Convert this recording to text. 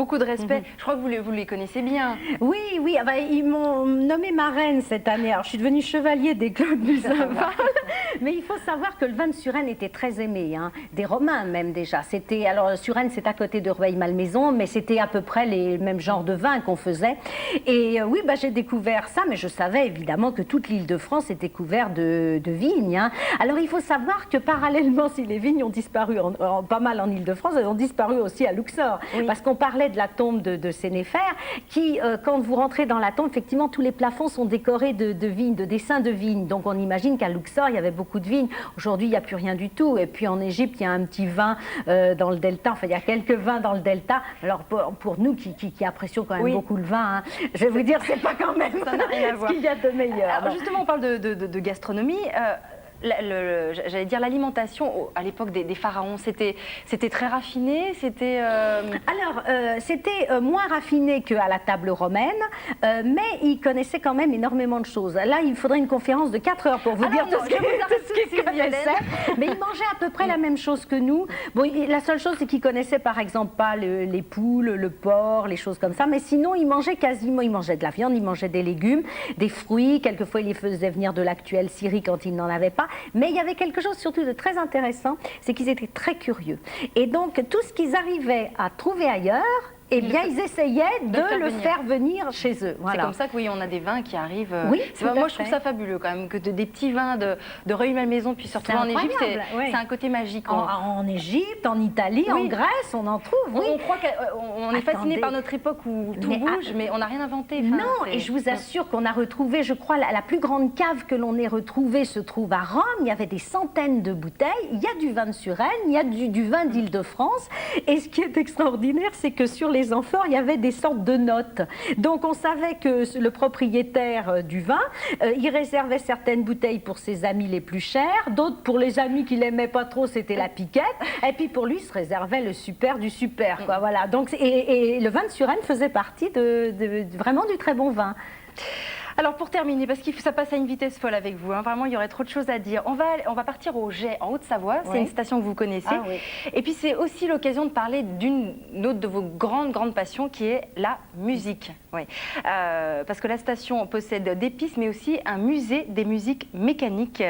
beaucoup de respect. Je crois que vous les connaissez bien. Oui, oui, ah bah, ils m'ont nommé marraine cette année. Alors, je suis devenue chevalier des Claude Buzenval. Mais il faut savoir que le vin de Suresnes était très aimé, hein, des Romains même déjà. Alors, Suresnes, c'est à côté de Rueil-Malmaison, mais c'était à peu près les mêmes genres de vins qu'on faisait. Et oui, bah, j'ai découvert ça, mais je savais évidemment que toute l'Île-de-France était couverte de vignes, hein. Alors, il faut savoir que parallèlement, si les vignes ont disparu pas mal en Île-de-France, elles ont disparu aussi à Luxor. Oui. Parce qu'on parlait de la tombe de Sénéfer, qui, quand vous rentrez dans la tombe, effectivement, tous les plafonds sont décorés de vignes, de dessins de vignes. Donc, on imagine qu'à Luxor, il y avait beaucoup de vignes. Aujourd'hui, il n'y a plus rien du tout. Et puis, en Égypte, il y a un petit vin dans le delta. Enfin, il y a quelques vins dans le delta. Alors, pour nous qui apprécions quand même beaucoup le vin, hein, je vais vous dire, c'est pas quand même ce qu'il y a de meilleur. Alors, justement, on parle de gastronomie. J'allais dire l'alimentation à l'époque des pharaons, c'était très raffiné, c'était... Alors, c'était moins raffiné qu'à la table romaine, mais ils connaissaient quand même énormément de choses. Là, il faudrait une conférence de 4 heures pour vous dire tout ce qu'ils connaissaient. Mais ils mangeaient à peu près la même chose que nous. Bon, la seule chose, c'est qu'ils connaissaient par exemple pas les poules, le porc, les choses comme ça. Mais sinon, ils mangeaient quasiment, ils mangeaient de la viande, ils mangeaient des légumes, des fruits. Quelquefois, ils les faisaient venir de l'actuelle Syrie quand ils n'en avaient pas. Mais il y avait quelque chose surtout de très intéressant, c'est qu'ils étaient très curieux. Et donc, tout ce qu'ils arrivaient à trouver ailleurs, eh bien, ils essayaient de le faire venir chez eux. Voilà. C'est comme ça que oui, on a des vins qui arrivent. Oui, moi, je trouve ça fabuleux quand même, que des petits vins de Rueil-Malmaison puis se retrouver en Égypte, c'est un côté magique. En Égypte, en Italie, en Grèce, on en trouve. Oui. On croit qu'on est fasciné par notre époque où tout bouge, mais on n'a rien inventé. Enfin, non, et je vous assure qu'on a retrouvé, je crois, la plus grande cave que l'on ait retrouvée se trouve à Rome. Il y avait des centaines de bouteilles. Il y a du vin de Suresnes, il y a du vin d'Île-de-France. Et ce qui est extraordinaire, c'est que sur les amphores, il y avait des sortes de notes. Donc on savait que le propriétaire du vin, il réservait certaines bouteilles pour ses amis les plus chers, d'autres pour les amis qu'il aimait pas trop, c'était la piquette, et puis pour lui, il se réservait le super du super, quoi. Voilà. Donc, et le vin de Suresnes faisait partie vraiment du très bon vin. Alors pour terminer, parce que ça passe à une vitesse folle avec vous, hein, vraiment il y aurait trop de choses à dire. On va partir au Jet en Haute-Savoie, c'est une station que vous connaissez. Ah, oui. Et puis c'est aussi l'occasion de parler d'une autre de vos grandes passions qui est la musique. Oui. Parce que la station possède des pistes mais aussi un musée des musiques mécaniques.